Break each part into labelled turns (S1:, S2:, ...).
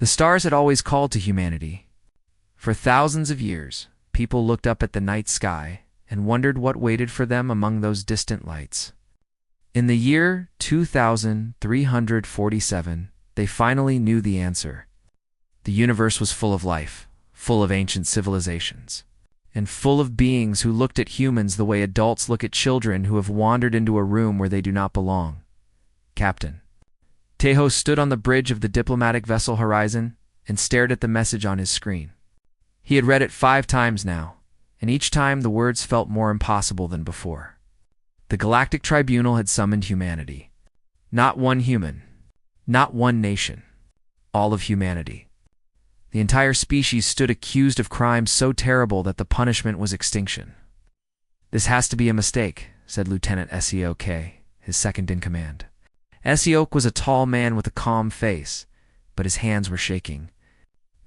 S1: The stars had always called to humanity. For thousands of years, people looked up at the night sky and wondered what waited for them among those distant lights. In the year 2347, they finally knew the answer. The universe was full of life, full of ancient civilizations, and full of beings who looked at humans the way adults look at children who have wandered into a room where they do not belong. Captain Tejo stood on the bridge of the diplomatic vessel Horizon and stared at the message on his screen. He had read it 5 times now, and each time the words felt more impossible than before. The Galactic Tribunal had summoned humanity. Not one human, not one nation, all of humanity. The entire species stood accused of crimes so terrible that the punishment was extinction. "This has to be a mistake," said Lieutenant Seok, his second-in-command. Seok was a tall man with a calm face, but his hands were shaking.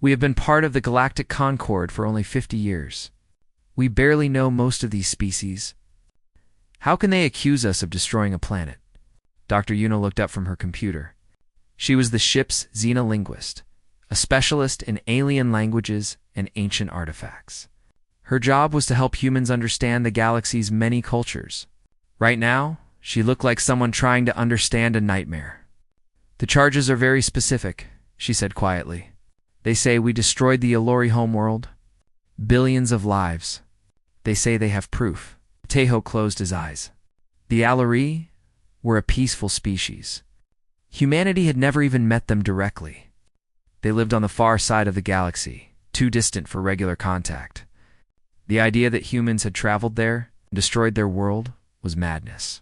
S1: "We have been part of the Galactic Concord for only 50 years. We barely know most of these species. How can they accuse us of destroying a planet?" Dr. Yuna looked up from her computer. She was the ship's xenolinguist, a specialist in alien languages and ancient artifacts. Her job was to help humans understand the galaxy's many cultures. Right now, she looked like someone trying to understand a nightmare. "The charges are very specific," she said quietly. "They say we destroyed the Ilori homeworld. Billions of lives. They say they have proof." Tejo closed his eyes. The Ilori were a peaceful species. Humanity had never even met them directly. They lived on the far side of the galaxy, too distant for regular contact. The idea that humans had traveled there and destroyed their world was madness.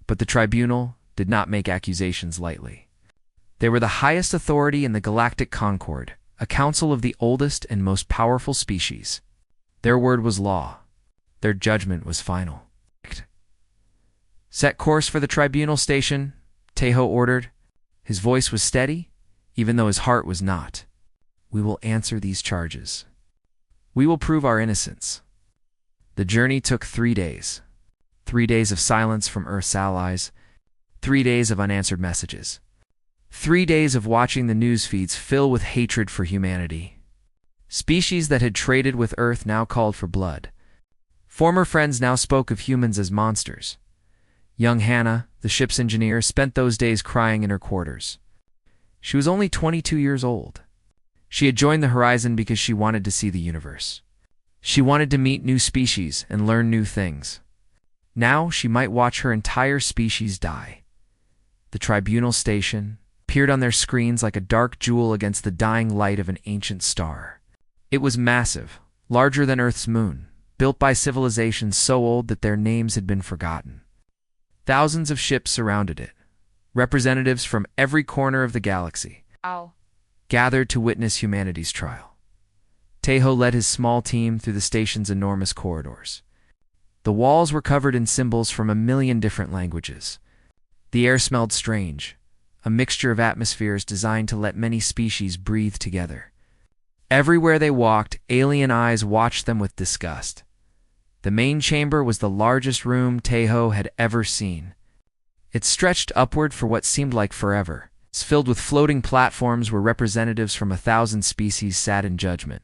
S1: But the tribunal did not make accusations lightly. They were the highest authority in the Galactic Concord, a council of the oldest and most powerful species. Their word was law. Their judgment was final. "Set course for the tribunal station," Tejo ordered. His voice was steady, even though his heart was not. "We will answer these charges. We will prove our innocence." The journey took 3 days. 3 days of silence from Earth's allies. 3 days of unanswered messages. 3 days of watching the news feeds fill with hatred for humanity. Species that had traded with Earth now called for blood. Former friends now spoke of humans as monsters. Young Hannah, the ship's engineer, spent those days crying in her quarters. She was only 22 years old. She had joined the Horizon because she wanted to see the universe. She wanted to meet new species and learn new things. Now she might watch her entire species die. The tribunal station appeared on their screens like a dark jewel against the dying light of an ancient star. It was massive, larger than Earth's moon, built by civilizations so old that their names had been forgotten. Thousands of ships surrounded it. Representatives from every corner of the galaxy gathered to witness humanity's trial. Tejo led his small team through the station's enormous corridors. The walls were covered in symbols from a million different languages. The air smelled strange, a mixture of atmospheres designed to let many species breathe together. Everywhere they walked, alien eyes watched them with disgust. The main chamber was the largest room Tejo had ever seen. It stretched upward for what seemed like forever. It's filled with floating platforms where representatives from 1,000 species sat in judgment.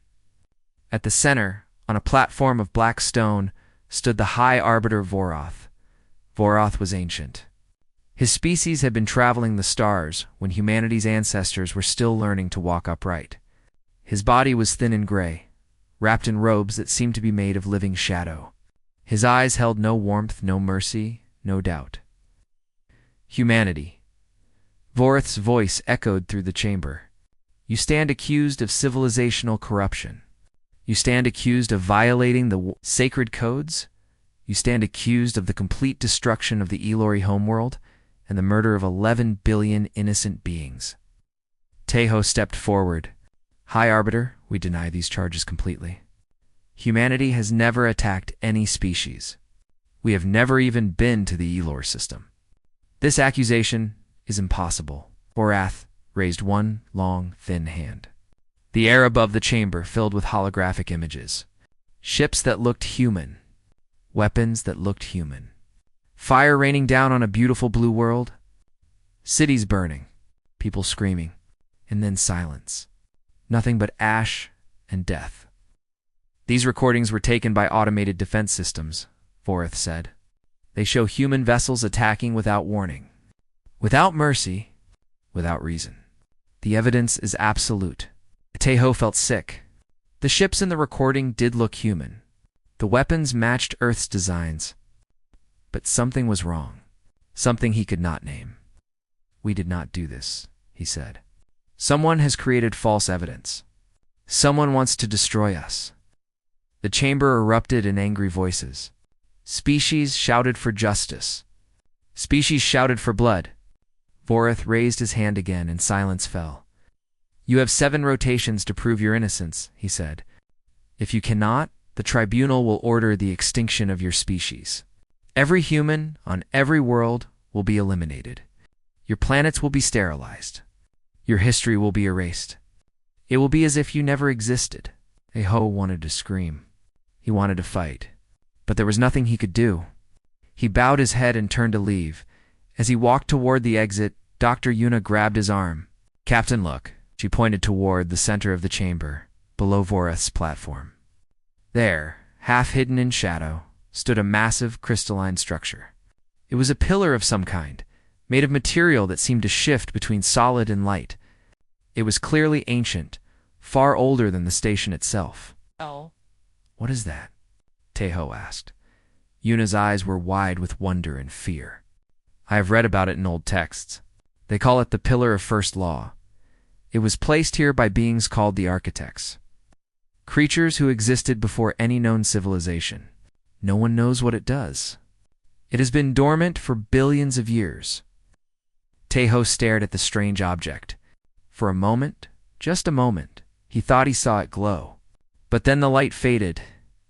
S1: At the center, on a platform of black stone, stood the High Arbiter Voroth. Voroth was ancient. His species had been traveling the stars when humanity's ancestors were still learning to walk upright. His body was thin and gray, wrapped in robes that seemed to be made of living shadow. His eyes held no warmth, no mercy, no doubt. "Humanity." Voroth's voice echoed through the chamber. "You stand accused of civilizational corruption. You stand accused of violating the sacred codes. You stand accused of the complete destruction of the Ilori homeworld and the murder of 11 billion innocent beings." Tejo stepped forward. "High Arbiter, we deny these charges completely. Humanity has never attacked any species. We have never even been to the Elor system. This accusation is impossible." Voroth raised one long, thin hand. The air above the chamber filled with holographic images. Ships that looked human. Weapons that looked human. Fire raining down on a beautiful blue world. Cities burning. People screaming. and then silence. Nothing but ash and death. These recordings were taken by automated defense systems, Voreth said. They show human vessels attacking without warning, without mercy, without reason. The evidence is absolute. Taeho felt sick. The ships in the recording did look human. The weapons matched Earth's designs. But something was wrong. Something he could not name. "We did not do this," he said. "Someone has created false evidence. Someone wants to destroy us." The chamber erupted in angry voices. Species shouted for justice. Species shouted for blood. Voreth raised his hand again and silence fell. "You have 7 rotations to prove your innocence," he said. "If you cannot, the tribunal will order the extinction of your species. Every human on every world will be eliminated. Your planets will be sterilized. Your history will be erased. It will be as if you never existed." Taeho wanted to scream. He wanted to fight. But there was nothing he could do. He bowed his head and turned to leave. As he walked toward the exit, Dr. Yuna grabbed his arm. "Captain, look." She pointed toward the center of the chamber, below Voreth's platform. There, half hidden in shadow, stood a massive crystalline structure. It was a pillar of some kind, made of material that seemed to shift between solid and light. It was clearly ancient, far older than the station itself.
S2: Oh.
S1: "What is that?" Taeho asked. Yuna's eyes were wide with wonder and fear. "I have read about it in old texts. They call it the Pillar of First Law. It was placed here by beings called the Architects. Creatures who existed before any known civilization. No one knows what it does. It has been dormant for billions of years." Taeho stared at the strange object. For a moment, just a moment, he thought he saw it glow. But then the light faded,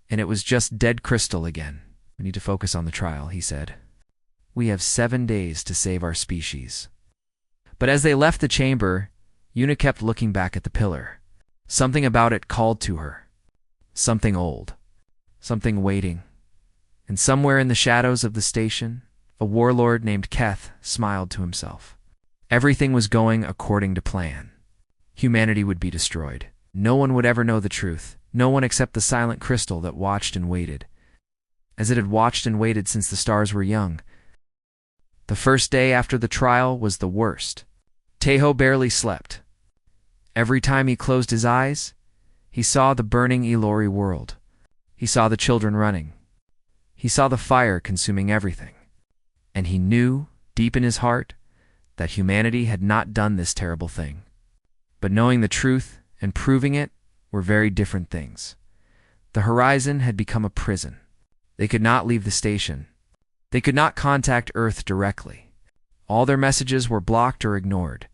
S1: and it was just dead crystal again. "We need to focus on the trial," he said. "We have 7 days to save our species." But as they left the chamber, Yuna kept looking back at the pillar. Something about it called to her. Something old. Something waiting. And somewhere in the shadows of the station, a warlord named Keth smiled to himself. Everything was going according to plan. Humanity would be destroyed. No one would ever know the truth. No one except the silent crystal that watched and waited. As it had watched and waited since the stars were young. The first day after the trial was the worst. Taeho barely slept. Every time he closed his eyes, he saw the burning Ilori world. He saw the children running. He saw the fire consuming everything. And he knew, deep in his heart, that humanity had not done this terrible thing. But knowing the truth and proving it were very different things. The horizon had become a prison. They could not leave the station. They could not contact Earth directly. All their messages were blocked or ignored.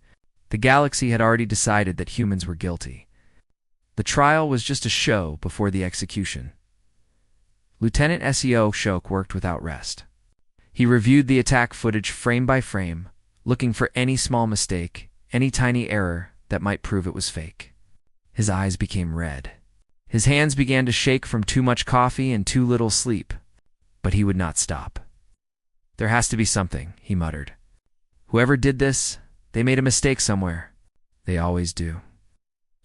S1: The galaxy had already decided that humans were guilty. The trial was just a show before the execution. Lieutenant SEO Shok worked without rest. He reviewed the attack footage frame by frame, looking for any small mistake, any tiny error that might prove it was fake. His eyes became red. His hands began to shake from too much coffee and too little sleep. But he would not stop. "There has to be something," he muttered. "Whoever did this, they made a mistake somewhere. They always do."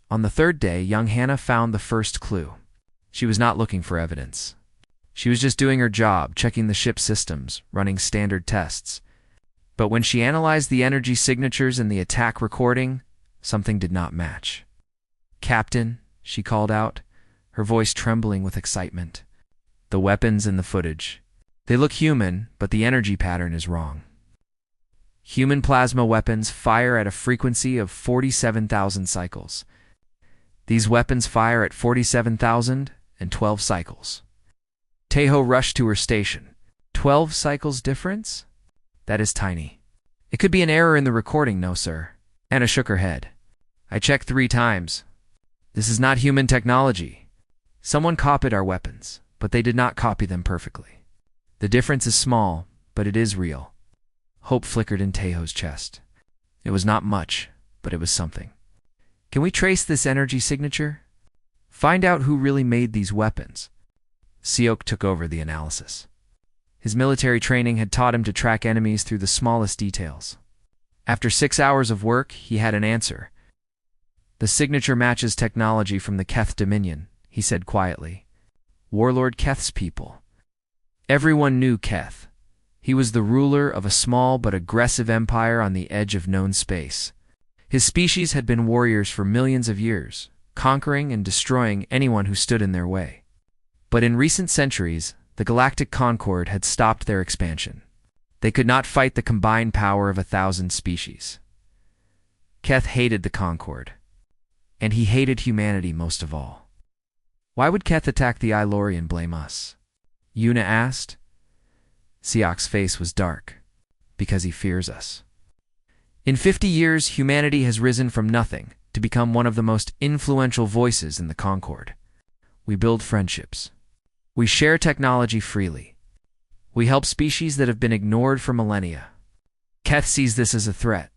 S1: On the 3rd day, young Hannah found the first clue. She was not looking for evidence. She was just doing her job, checking the ship's systems, running standard tests. But when she analyzed the energy signatures in the attack recording, something did not match. "Captain," she called out, her voice trembling with excitement. "The weapons in the footage. They look human, but the energy pattern is wrong. Human plasma weapons fire at a frequency of 47,000 cycles. These weapons fire at 47,012 cycles." Taeho rushed to her station. 12 cycles difference? That is tiny. "It could be an error in the recording, no, sir." Hannah shook her head. "I checked 3 times. This is not human technology. Someone copied our weapons, but they did not copy them perfectly. The difference is small, but it is real." Hope flickered in Taeho's chest. It was not much, but it was something. "Can we trace this energy signature? Find out who really made these weapons?" Seok took over the analysis. His military training had taught him to track enemies through the smallest details. After 6 hours of work, he had an answer. The signature matches technology from the Keth Dominion, he said quietly. Warlord Keth's people. Everyone knew Keth. He was the ruler of a small but aggressive empire on the edge of known space. His species had been warriors for millions of years, conquering and destroying anyone who stood in their way. But in recent centuries, the Galactic Concord had stopped their expansion. They could not fight the combined power of 1,000 species. Keth hated the Concord, and he hated humanity most of all. Why would Keth attack the Ilori and blame us? Una asked. Siok's face was dark. Because he fears us. In 50 years, humanity has risen from nothing to become one of the most influential voices in the Concord. We build friendships. We share technology freely. We help species that have been ignored for millennia. Keth sees this as a threat.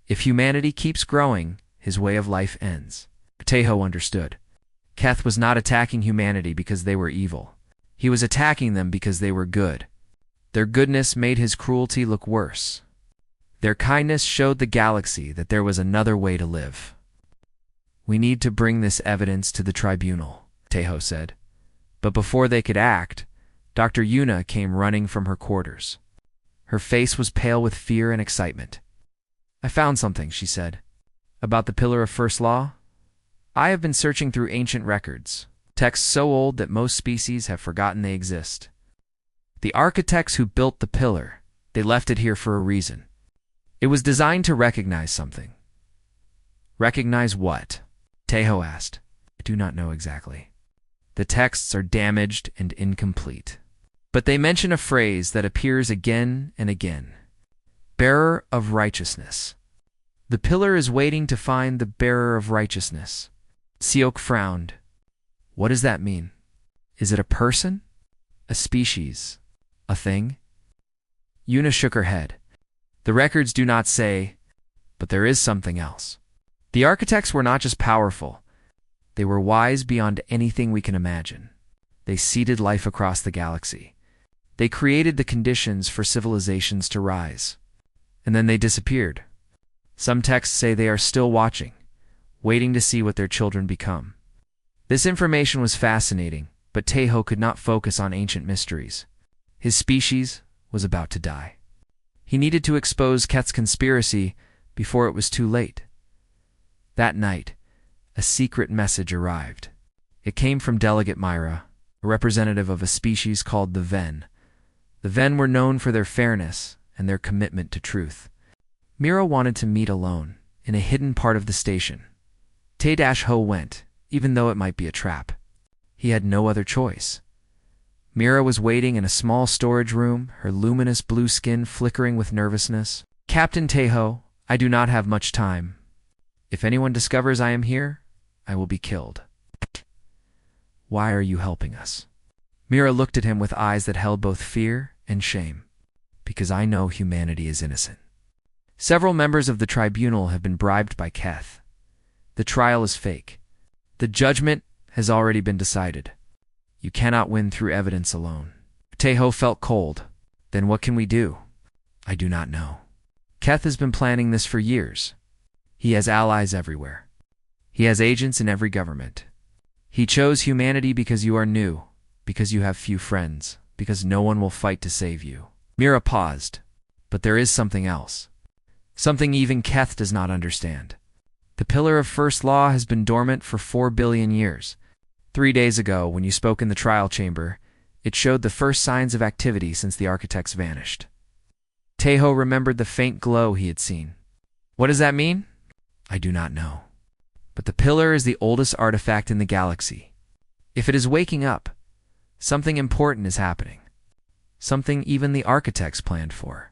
S1: If humanity keeps growing, his way of life ends. Teho understood. Keth was not attacking humanity because they were evil. He was attacking them because they were good. Their goodness made his cruelty look worse. Their kindness showed the galaxy that there was another way to live. We need to bring this evidence to the tribunal, Teho said. But before they could act, Dr. Una came running from her quarters. Her face was pale with fear and excitement. I found something, she said. About the Pillar of First Law? I have been searching through ancient records, texts so old that most species have forgotten they exist. The architects who built the pillar, they left it here for a reason. It was designed to recognize something. Recognize what? Teho asked. I do not know exactly. The texts are damaged and incomplete. But they mention a phrase that appears again and again. Bearer of righteousness. The pillar is waiting to find the bearer of righteousness. Siok frowned. What does that mean? Is it a person? A species? A thing? Una shook her head. The records do not say, but there is something else. The architects were not just powerful. They were wise beyond anything we can imagine. They seeded life across the galaxy. They created the conditions for civilizations to rise. And then they disappeared. Some texts say they are still watching, waiting to see what their children become. This information was fascinating, but Teho could not focus on ancient mysteries. His species was about to die. He needed to expose Keth's conspiracy before it was too late. That night, a secret message arrived. It came from Delegate Myra, a representative of a species called the Ven. The Ven were known for their fairness and their commitment to truth. Mira wanted to meet alone, in a hidden part of the station. Te-Ho went, even though it might be a trap. He had no other choice. Mira was waiting in a small storage room, her luminous blue skin flickering with nervousness. Captain Teho, I do not have much time. If anyone discovers I am here, I will be killed. Why are you helping us? Mira looked at him with eyes that held both fear and shame. Because I know humanity is innocent. Several members of the tribunal have been bribed by Keth. The trial is fake. The judgment has already been decided. You cannot win through evidence alone. Teho felt cold. Then what can we do? I do not know. Keth has been planning this for years. He has allies everywhere. He has agents in every government. He chose humanity because you are new, because you have few friends, because no one will fight to save you. Mira paused. But there is something else. Something even Keth does not understand. The Pillar of First Law has been dormant for 4 billion years. 3 days ago, when you spoke in the trial chamber, it showed the first signs of activity since the architects vanished. Teho remembered the faint glow he had seen. What does that mean? I do not know. But the pillar is the oldest artifact in the galaxy. If it is waking up, something important is happening. Something even the architects planned for.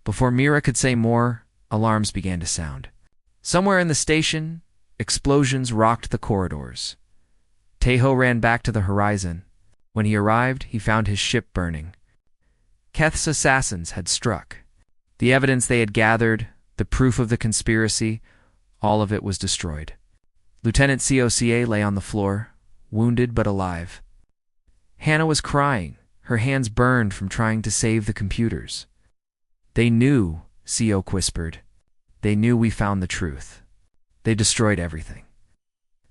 S1: Before Mira could say more, alarms began to sound. Somewhere in the station, explosions rocked the corridors. Teho ran back to the horizon. When he arrived, he found his ship burning. Keth's assassins had struck. The evidence they had gathered, the proof of the conspiracy, all of it was destroyed. Lieutenant Coca lay on the floor, wounded but alive. Hannah was crying, her hands burned from trying to save the computers. They knew, Coca whispered. They knew we found the truth. They destroyed everything.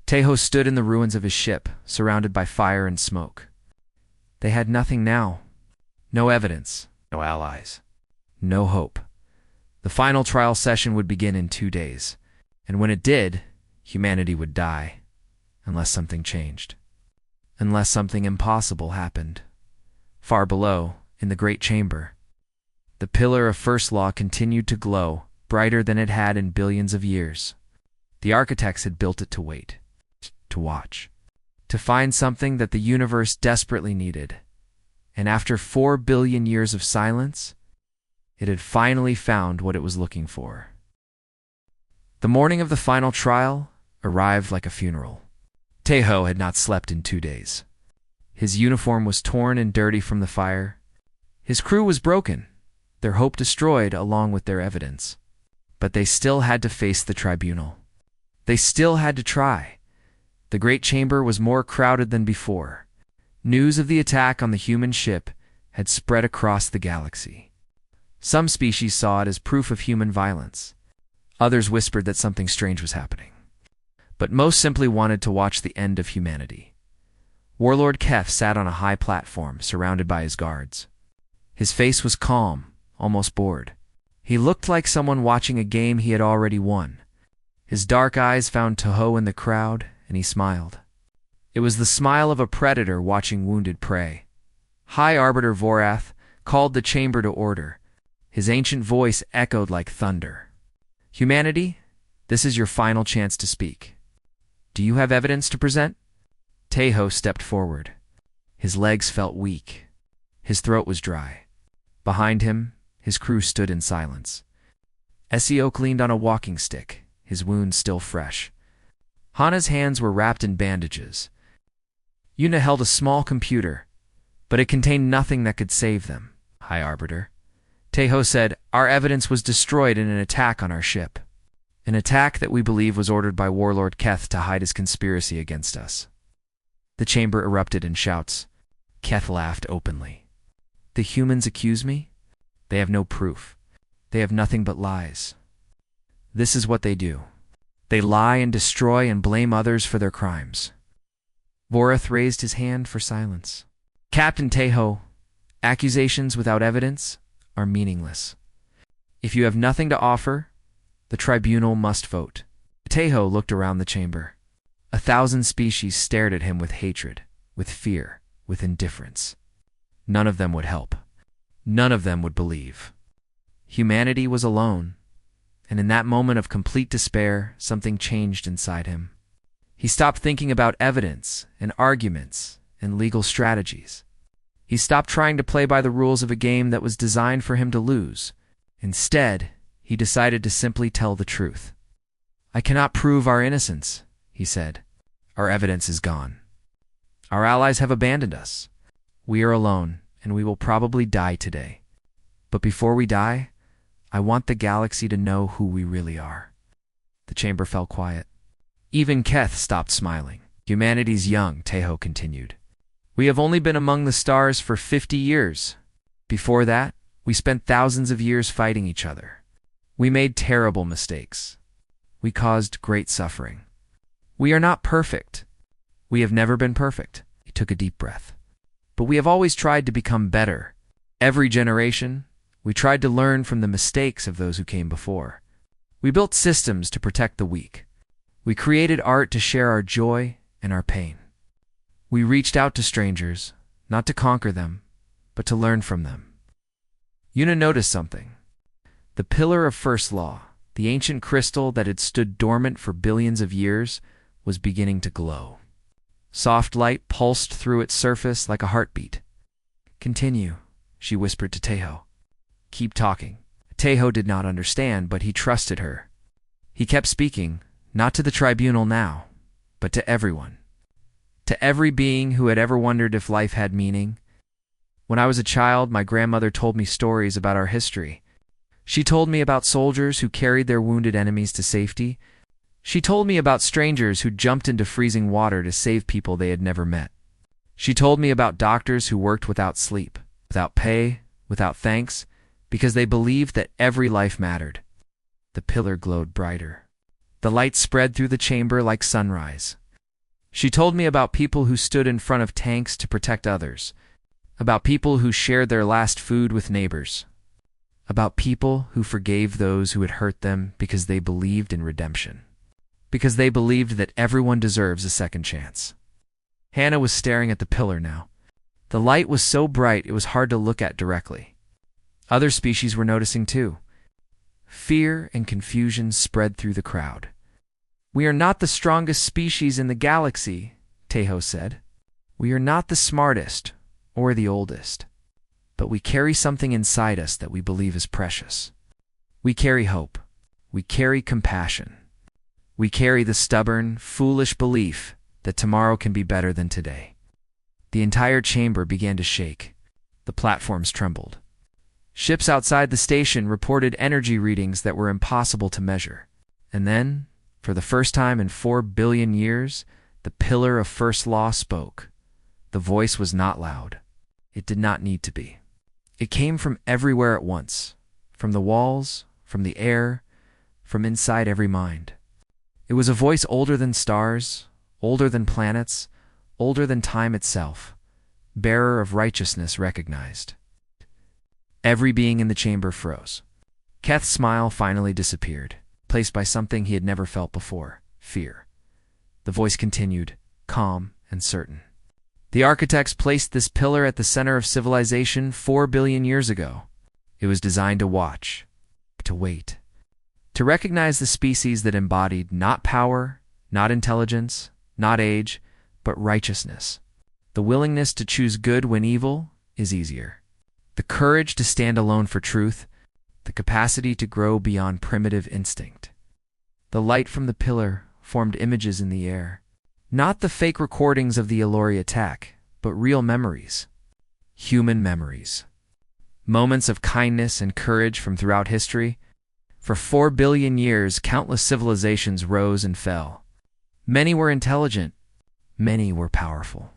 S1: Teho stood in the ruins of his ship, surrounded by fire and smoke. They had nothing now. No evidence, no allies, no hope. The final trial session would begin in 2 days, and when it did, humanity would die, unless something changed. Unless something impossible happened. Far below, in the great chamber, the pillar of first law continued to glow, brighter than it had in billions of years. The architects had built it to wait, to watch, to find something that the universe desperately needed. And after 4 billion years of silence, it had finally found what it was looking for. The morning of the final trial arrived like a funeral. Teho had not slept in 2 days. His uniform was torn and dirty from the fire. His crew was broken, their hope destroyed along with their evidence. But they still had to face the tribunal. They still had to try. The great chamber was more crowded than before. News of the attack on the human ship had spread across the galaxy. Some species saw it as proof of human violence. Others whispered that something strange was happening. But most simply wanted to watch the end of humanity. Warlord Keth sat on a high platform, surrounded by his guards. His face was calm, almost bored. He looked like someone watching a game he had already won. His dark eyes found Teho in the crowd, and he smiled. It was the smile of a predator watching wounded prey. High Arbiter Vorath called the chamber to order. His ancient voice echoed like thunder. Humanity, this is your final chance to speak. Do you have evidence to present? Teho stepped forward. His legs felt weak. His throat was dry. Behind him, his crew stood in silence. Oak leaned on a walking stick, his wounds still fresh. Hana's hands were wrapped in bandages. Yuna held a small computer, but it contained nothing that could save them, High Arbiter. Teho said, our evidence was destroyed in an attack on our ship. An attack that we believe was ordered by Warlord Keth to hide his conspiracy against us. The chamber erupted in shouts. Keth laughed openly. The humans accuse me? They have no proof. They have nothing but lies. This is what they do. They lie and destroy and blame others for their crimes. Vorath raised his hand for silence. Captain Teho, accusations without evidence are meaningless. If you have nothing to offer, the tribunal must vote. Teho looked around the chamber. 1,000 species stared at him with hatred, with fear, with indifference. None of them would help. None of them would believe. Humanity was alone, and in that moment of complete despair, something changed inside him. He stopped thinking about evidence and arguments and legal strategies. He stopped trying to play by the rules of a game that was designed for him to lose. Instead, he decided to simply tell the truth. I cannot prove our innocence, he said. Our evidence is gone. Our allies have abandoned us. We are alone, and we will probably die today. But before we die, I want the galaxy to know who we really are. The chamber fell quiet. Even Keth stopped smiling. Humanity's young, Teho continued. We have only been among the stars for 50 years. Before that, we spent thousands of years fighting each other. We made terrible mistakes. We caused great suffering. We are not perfect. We have never been perfect. He took a deep breath. But we have always tried to become better. Every generation, we tried to learn from the mistakes of those who came before. We built systems to protect the weak. We created art to share our joy and our pain. We reached out to strangers, not to conquer them, but to learn from them. Yuna noticed something. The pillar of first law, the ancient crystal that had stood dormant for billions of years, was beginning to glow. Soft light pulsed through its surface like a heartbeat. Continue, she whispered to Teho. Keep talking. Teho did not understand, but he trusted her. He kept speaking, not to the tribunal now, but to everyone. To every being who had ever wondered if life had meaning. When I was a child, my grandmother told me stories about our history. She told me about soldiers who carried their wounded enemies to safety. She told me about strangers who jumped into freezing water to save people they had never met. She told me about doctors who worked without sleep, without pay, without thanks, because they believed that every life mattered. The pillar glowed brighter. The light spread through the chamber like sunrise. She told me about people who stood in front of tanks to protect others, about people who shared their last food with neighbors, about people who forgave those who had hurt them because they believed in redemption, because they believed that everyone deserves a second chance. Hannah was staring at the pillar now. The light was so bright it was hard to look at directly. Other species were noticing too. Fear and confusion spread through the crowd. "We are not the strongest species in the galaxy," Tejo said. "We are not the smartest or the oldest, but we carry something inside us that we believe is precious. We carry hope. We carry compassion. We carry the stubborn, foolish belief that tomorrow can be better than today." The entire chamber began to shake. The platforms trembled. Ships outside the station reported energy readings that were impossible to measure. And then, for the first time in 4 billion years, the Pillar of First Law spoke. The voice was not loud. It did not need to be. It came from everywhere at once, from the walls, from the air, from inside every mind. It was a voice older than stars, older than planets, older than time itself, bearer of righteousness recognized. Every being in the chamber froze. Keth's smile finally disappeared, placed by something he had never felt before, fear. The voice continued, calm and certain. "The architects placed this pillar at the center of civilization 4 billion years ago. It was designed to watch, to wait, to recognize the species that embodied not power, not intelligence, not age, but righteousness. The willingness to choose good when evil is easier. The courage to stand alone for truth, the capacity to grow beyond primitive instinct." The light from the pillar formed images in the air. Not the fake recordings of the Ilori attack, but real memories. Human memories. Moments of kindness and courage from throughout history. For 4 billion years, countless civilizations rose and fell. Many were intelligent. Many were powerful.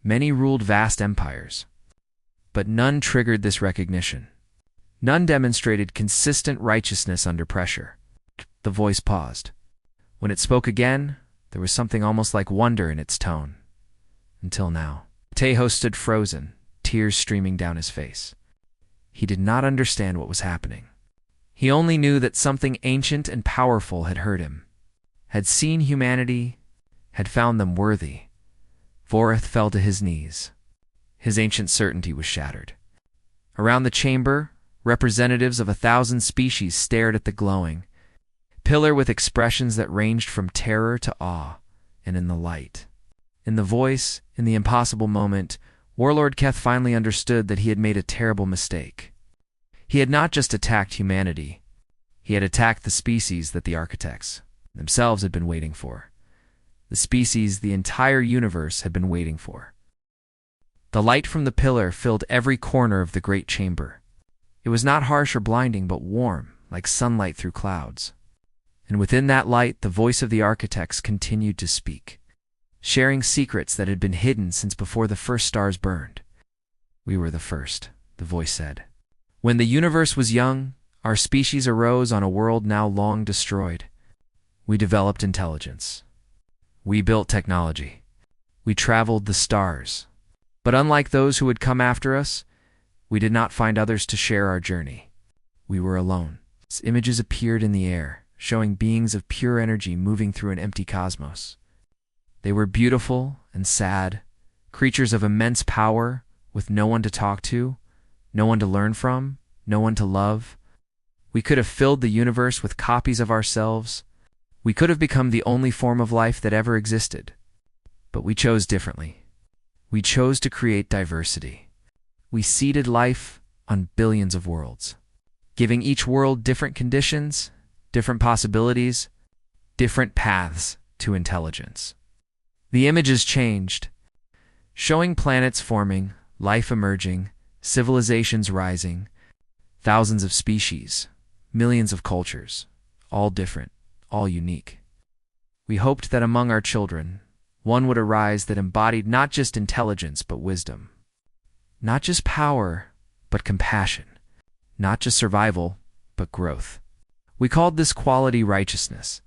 S1: Many ruled vast empires. But none triggered this recognition. None demonstrated consistent righteousness under pressure. The voice paused. When it spoke again, there was something almost like wonder in its tone. Until now. Tejo stood frozen, tears streaming down his face. He did not understand what was happening. He only knew that something ancient and powerful had heard him, had seen humanity, had found them worthy. Vorith fell to his knees. His ancient certainty was shattered. Around the chamber, representatives of 1,000 species stared at the glowing pillar with expressions that ranged from terror to awe, and in the light, in the voice, in the impossible moment, Warlord Keth finally understood that he had made a terrible mistake. He had not just attacked humanity, he had attacked the species that the architects themselves had been waiting for. The species the entire universe had been waiting for. The light from the pillar filled every corner of the great chamber. It was not harsh or blinding, but warm, like sunlight through clouds. And within that light, the voice of the architects continued to speak, sharing secrets that had been hidden since before the first stars burned. "We were the first," the voice said. "When the universe was young, our species arose on a world now long destroyed. We developed intelligence. We built technology. We traveled the stars. But unlike those who would come after us, we did not find others to share our journey. We were alone." Images appeared in the air, showing beings of pure energy moving through an empty cosmos. They were beautiful and sad, creatures of immense power, with no one to talk to, no one to learn from, no one to love. We could have filled the universe with copies of ourselves. We could have become the only form of life that ever existed. But we chose differently. We chose to create diversity. We seeded life on billions of worlds, giving each world different conditions, different possibilities, different paths to intelligence. The images changed, showing planets forming, life emerging, civilizations rising, thousands of species, millions of cultures, all different, all unique. We hoped that among our children, one would arise that embodied not just intelligence but wisdom, not just power but compassion, not just survival but growth. We called this quality righteousness,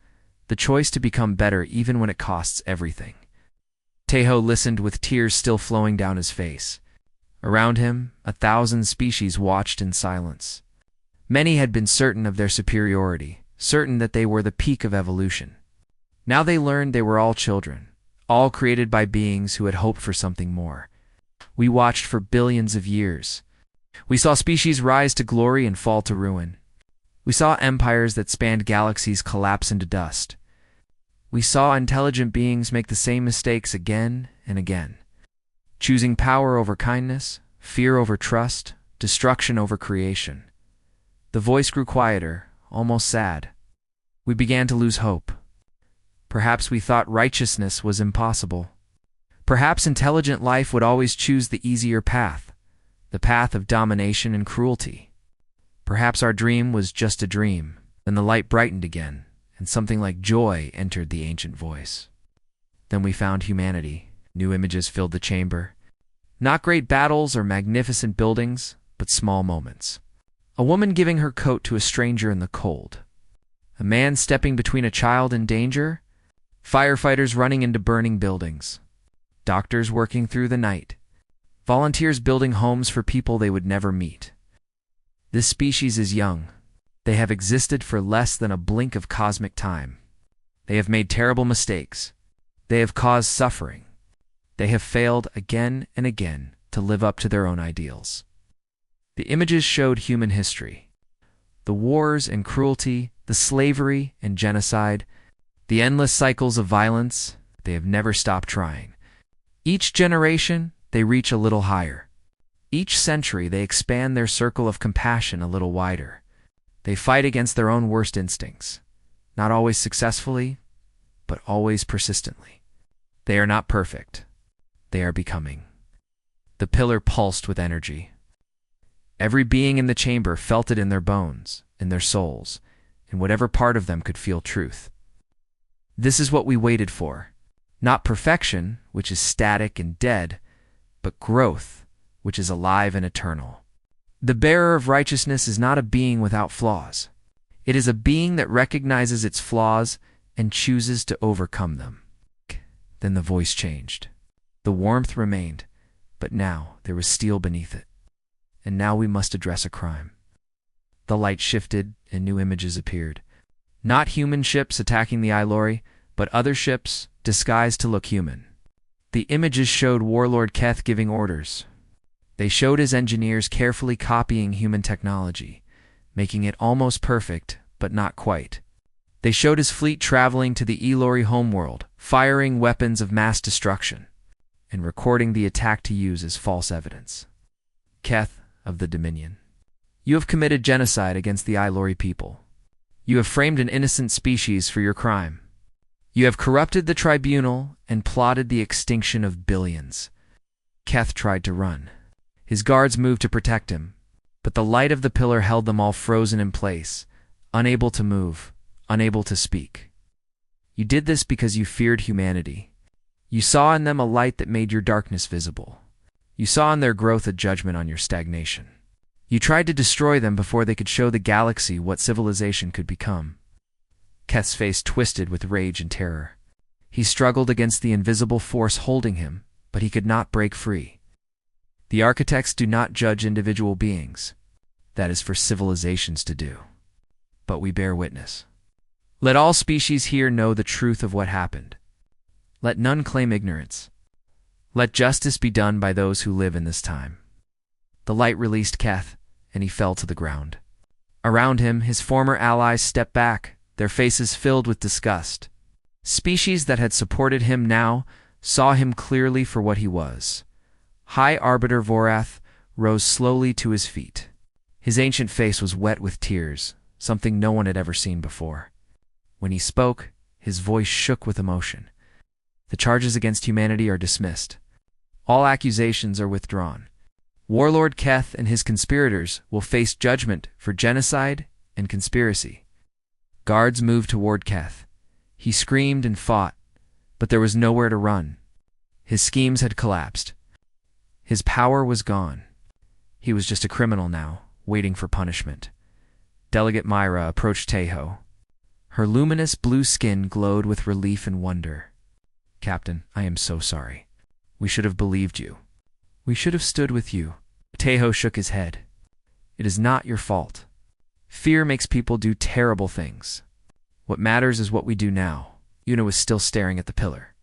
S1: the choice to become better even when it costs everything. Teho listened with tears still flowing down his face. Around him, 1,000 species watched in silence. Many had been certain of their superiority, certain that they were the peak of evolution. Now they learned they were all children, all created by beings who had hoped for something more. We watched for billions of years. We saw species rise to glory and fall to ruin. We saw empires that spanned galaxies collapse into dust. We saw intelligent beings make the same mistakes again and again, choosing power over kindness, fear over trust, destruction over creation. The voice grew quieter, almost sad. We began to lose hope. Perhaps we thought righteousness was impossible. Perhaps intelligent life would always choose the easier path, the path of domination and cruelty. Perhaps our dream was just a dream. Then the light brightened again, and something like joy entered the ancient voice. Then we found humanity. New images filled the chamber. Not great battles or magnificent buildings, but small moments. A woman giving her coat to a stranger in the cold. A man stepping between a child in danger. Firefighters running into burning buildings. Doctors working through the night. Volunteers building homes for people they would never meet. This species is young. They have existed for less than a blink of cosmic time. They have made terrible mistakes. They have caused suffering. They have failed again and again to live up to their own ideals. The images showed human history. The wars and cruelty, the slavery and genocide, the endless cycles of violence. They have never stopped trying. Each generation, they reach a little higher. Each century, they expand their circle of compassion a little wider. They fight against their own worst instincts, not always successfully, but always persistently. They are not perfect. They are becoming. The pillar pulsed with energy. Every being in the chamber felt it in their bones, in their souls, in whatever part of them could feel truth. This is what we waited for. Not perfection, which is static and dead, but growth, which is alive and eternal. The bearer of righteousness is not a being without flaws. It is a being that recognizes its flaws and chooses to overcome them. Then the voice changed. The warmth remained, but now there was steel beneath it. And now we must address a crime. The light shifted and new images appeared. Not human ships attacking the Ilori, but other ships disguised to look human. The images showed Warlord Keth giving orders. They showed his engineers carefully copying human technology, making it almost perfect, but not quite. They showed his fleet traveling to the Ilori homeworld, firing weapons of mass destruction, and recording the attack to use as false evidence. Keth of the Dominion, you have committed genocide against the Ilori people. You have framed an innocent species for your crime. You have corrupted the tribunal and plotted the extinction of billions. Keth tried to run. His guards moved to protect him, but the light of the pillar held them all frozen in place, unable to move, unable to speak. You did this because you feared humanity. You saw in them a light that made your darkness visible. You saw in their growth a judgment on your stagnation. You tried to destroy them before they could show the galaxy what civilization could become. Keth's face twisted with rage and terror. He struggled against the invisible force holding him, but he could not break free. The architects do not judge individual beings. That is for civilizations to do. But we bear witness. Let all species here know the truth of what happened. Let none claim ignorance. Let justice be done by those who live in this time. The light released Keth, and he fell to the ground. Around him, his former allies stepped back, their faces filled with disgust. Species that had supported him now saw him clearly for what he was. High Arbiter Vorath rose slowly to his feet. His ancient face was wet with tears, something no one had ever seen before. When he spoke, his voice shook with emotion. The charges against humanity are dismissed. All accusations are withdrawn. Warlord Keth and his conspirators will face judgment for genocide and conspiracy. Guards moved toward Keth. He screamed and fought, but there was nowhere to run. His schemes had collapsed. His power was gone. He was just a criminal now, waiting for punishment. Delegate Myra approached Teho. Her luminous blue skin glowed with relief and wonder. "Captain, I am so sorry. We should have believed you. We should have stood with you." Teho shook his head. "It is not your fault. Fear makes people do terrible things. What matters is what we do now." Yuna was still staring at the pillar.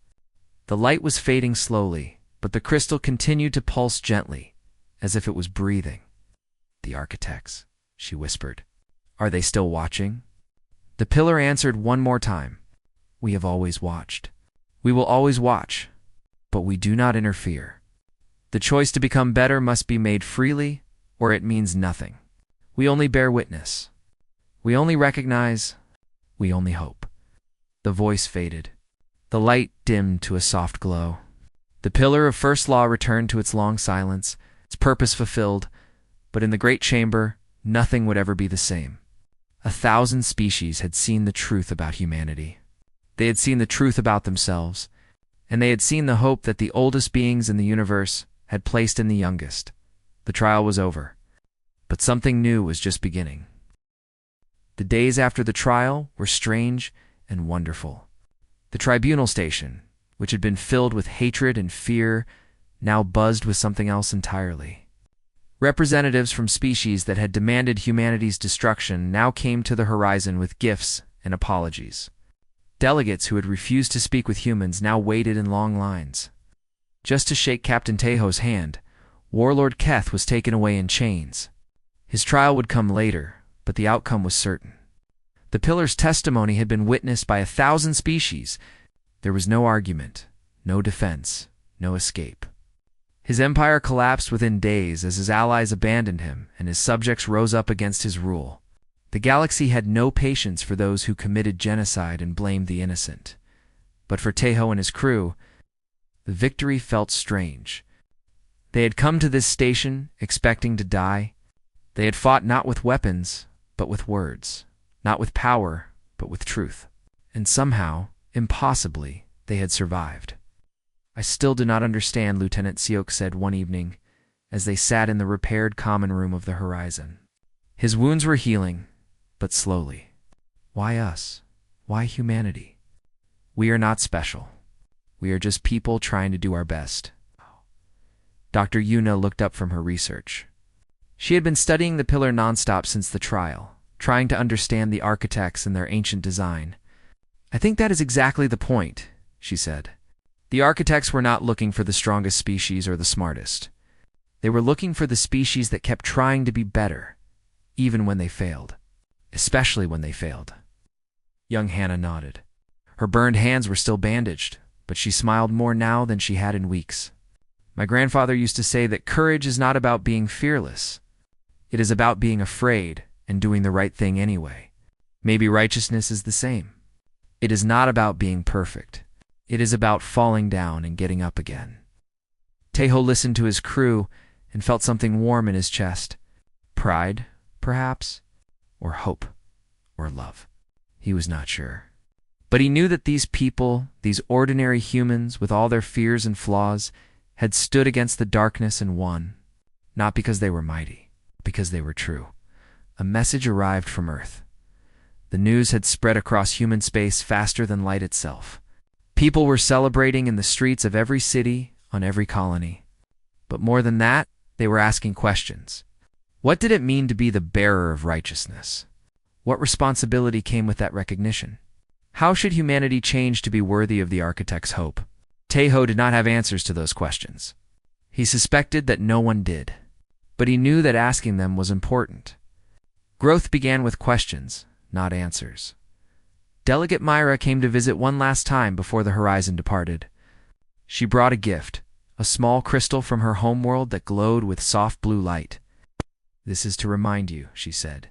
S1: The light was fading slowly, but the crystal continued to pulse gently, as if it was breathing. "The architects," she whispered. "Are they still watching?" The pillar answered one more time. "We have always watched. We will always watch, but we do not interfere. The choice to become better must be made freely, or it means nothing. We only bear witness. We only recognize. We only hope." The voice faded. The light dimmed to a soft glow. The pillar of first law returned to its long silence, its purpose fulfilled, but in the great chamber, nothing would ever be the same. 1,000 species had seen the truth about humanity. They had seen the truth about themselves, and they had seen the hope that the oldest beings in the universe had placed in the youngest. The trial was over, but something new was just beginning. The days after the trial were strange and wonderful. The tribunal station, which had been filled with hatred and fear, now buzzed with something else entirely. Representatives from species that had demanded humanity's destruction now came to the horizon with gifts and apologies. Delegates who had refused to speak with humans now waited in long lines. Just to shake Captain Teho's hand, Warlord Keth was taken away in chains. His trial would come later, but the outcome was certain. The pillar's testimony had been witnessed by 1,000 species. There was no argument, no defense, no escape. His empire collapsed within days as his allies abandoned him and his subjects rose up against his rule. The galaxy had no patience for those who committed genocide and blamed the innocent. But for Teho and his crew, the victory felt strange. They had come to this station expecting to die. They had fought not with weapons, but with words. Not with power, but with truth. And somehow, impossibly, they had survived. "I still do not understand," Lieutenant Siok said one evening, as they sat in the repaired common room of the horizon. His wounds were healing, but slowly. "Why us? Why humanity? We are not special. We are just people trying to do our best." Dr. Yuna looked up from her research. She had been studying the pillar nonstop since the trial, trying to understand the architects and their ancient design. "I think that is exactly the point," she said. "The architects were not looking for the strongest species or the smartest. They were looking for the species that kept trying to be better, even when they failed. Especially when they failed." Young Hannah nodded. Her burned hands were still bandaged, but she smiled more now than she had in weeks. "My grandfather used to say that courage is not about being fearless. It is about being afraid and doing the right thing anyway. Maybe righteousness is the same. It is not about being perfect. It is about falling down and getting up again." Teho listened to his crew and felt something warm in his chest. Pride, perhaps, or hope, or love. He was not sure. But he knew that these people, these ordinary humans with all their fears and flaws, had stood against the darkness and won, not because they were mighty, because they were true. A message arrived from Earth. The news had spread across human space faster than light itself. People were celebrating in the streets of every city, on every colony. But more than that, they were asking questions. What did it mean to be the bearer of righteousness? What responsibility came with that recognition? How should humanity change to be worthy of the architect's hope? Teho did not have answers to those questions. He suspected that no one did, but he knew that asking them was important. Growth began with questions, not answers. Delegate Myra came to visit one last time before the horizon departed. She brought a gift, a small crystal from her homeworld that glowed with soft blue light. "This is to remind you," she said.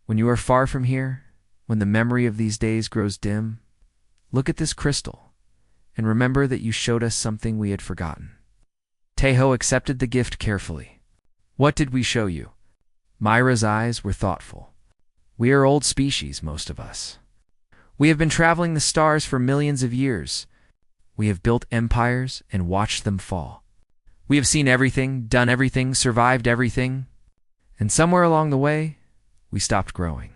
S1: "When you are far from here, when the memory of these days grows dim, look at this crystal and remember that you showed us something we had forgotten." Teho accepted the gift carefully. "What did we show you?" Myra's eyes were thoughtful. "We are old species, most of us. We have been traveling the stars for millions of years. We have built empires and watched them fall. We have seen everything, done everything, survived everything. And somewhere along the way, we stopped growing.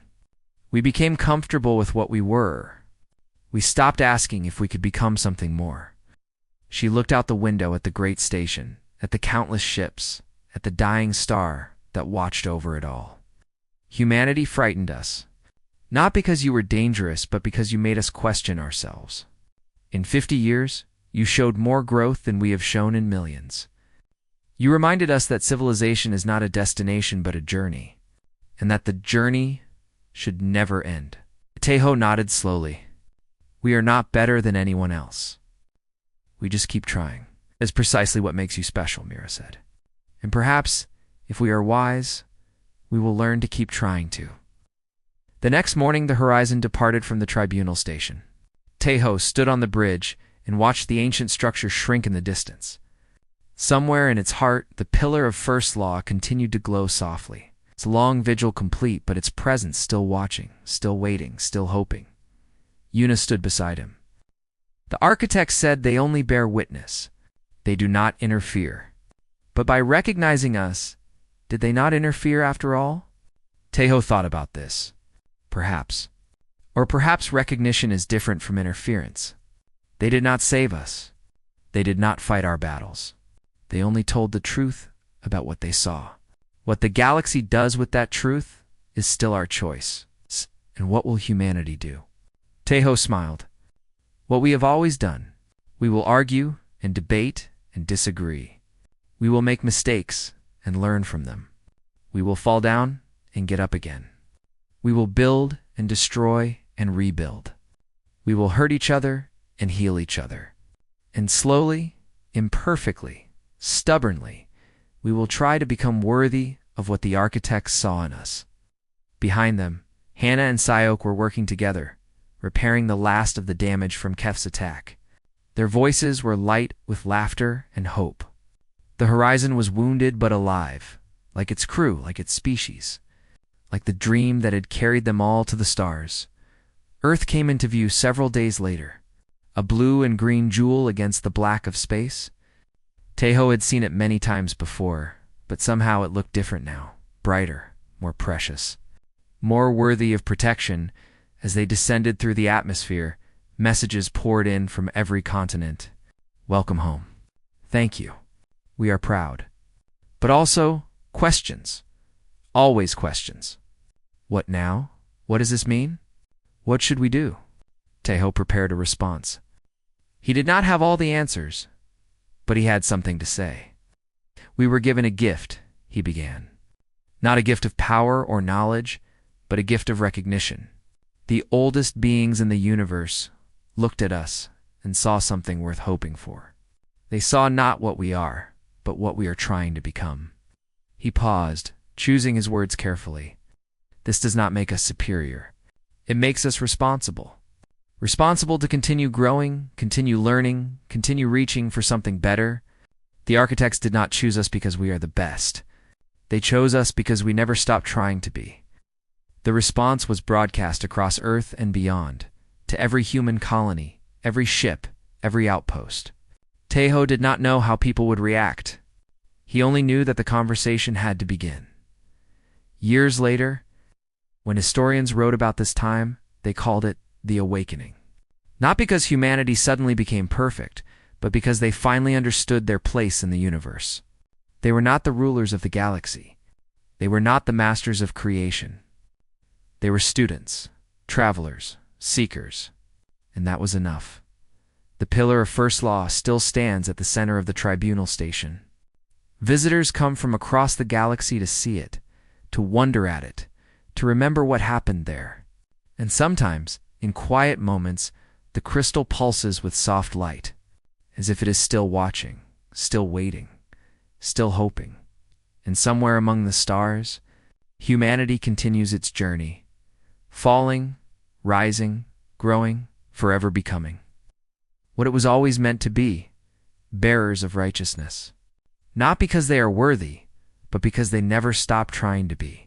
S1: We became comfortable with what we were. We stopped asking if we could become something more. She looked out the window at the great station, at the countless ships, at the dying star that watched over it all. Humanity frightened us, not because you were dangerous, but because you made us question ourselves. In 50 years, you showed more growth than we have shown in millions. You reminded us that civilization is not a destination but a journey, and that the journey should never end. Teho nodded slowly. We are not better than anyone else. We just keep trying. That's precisely what makes you special, Mira said. And perhaps, if we are wise, we will learn to keep trying too. The next morning, the Horizon departed from the tribunal station. Teho stood on the bridge and watched the ancient structure shrink in the distance. Somewhere in its heart, the pillar of first law continued to glow softly. Its long vigil complete, but its presence still watching, still waiting, still hoping. Yuna stood beside him. The architects said they only bear witness. They do not interfere. But by recognizing us, did they not interfere after all? Teho thought about this. Perhaps. Or perhaps recognition is different from interference. They did not save us. They did not fight our battles. They only told the truth about what they saw. What the galaxy does with that truth is still our choice. And what will humanity do? Teho smiled. What we have always done. We will argue and debate and disagree. We will make mistakes and learn from them. We will fall down and get up again. We will build and destroy and rebuild. We will hurt each other and heal each other. And slowly, imperfectly, stubbornly, we will try to become worthy of what the architects saw in us. Behind them, Hannah and Psyok were working together, repairing the last of the damage from Kef's attack. Their voices were light with laughter and hope. The Horizon was wounded but alive, like its crew, like its species, like the dream that had carried them all to the stars. Earth came into view several days later, a blue and green jewel against the black of space. Teho had seen it many times before, but somehow it looked different now, brighter, more precious, more worthy of protection. As they descended through the atmosphere, messages poured in from every continent. Welcome home. Thank you. We are proud. But also, questions. Always questions. What now? What does this mean? What should we do? Teho prepared a response. He did not have all the answers, but he had something to say. We were given a gift, he began. Not a gift of power or knowledge, but a gift of recognition. The oldest beings in the universe looked at us and saw something worth hoping for. They saw not what we are, but what we are trying to become. He paused, choosing his words carefully. This does not make us superior. It makes us responsible. Responsible to continue growing, continue learning, continue reaching for something better. The architects did not choose us because we are the best. They chose us because we never stopped trying to be. The response was broadcast across Earth and beyond, to every human colony, every ship, every outpost. Teho did not know how people would react. He only knew that the conversation had to begin. Years later, when historians wrote about this time, they called it the Awakening. Not because humanity suddenly became perfect, but because they finally understood their place in the universe. They were not the rulers of the galaxy. They were not the masters of creation. They were students, travelers, seekers, and that was enough. The pillar of first law still stands at the center of the tribunal station. Visitors come from across the galaxy to see it, to wonder at it, to remember what happened there. And sometimes, in quiet moments, the crystal pulses with soft light, as if it is still watching, still waiting, still hoping. And somewhere among the stars, humanity continues its journey, falling, rising, growing, forever becoming what it was always meant to be, bearers of righteousness. Not because they are worthy, but because they never stop trying to be.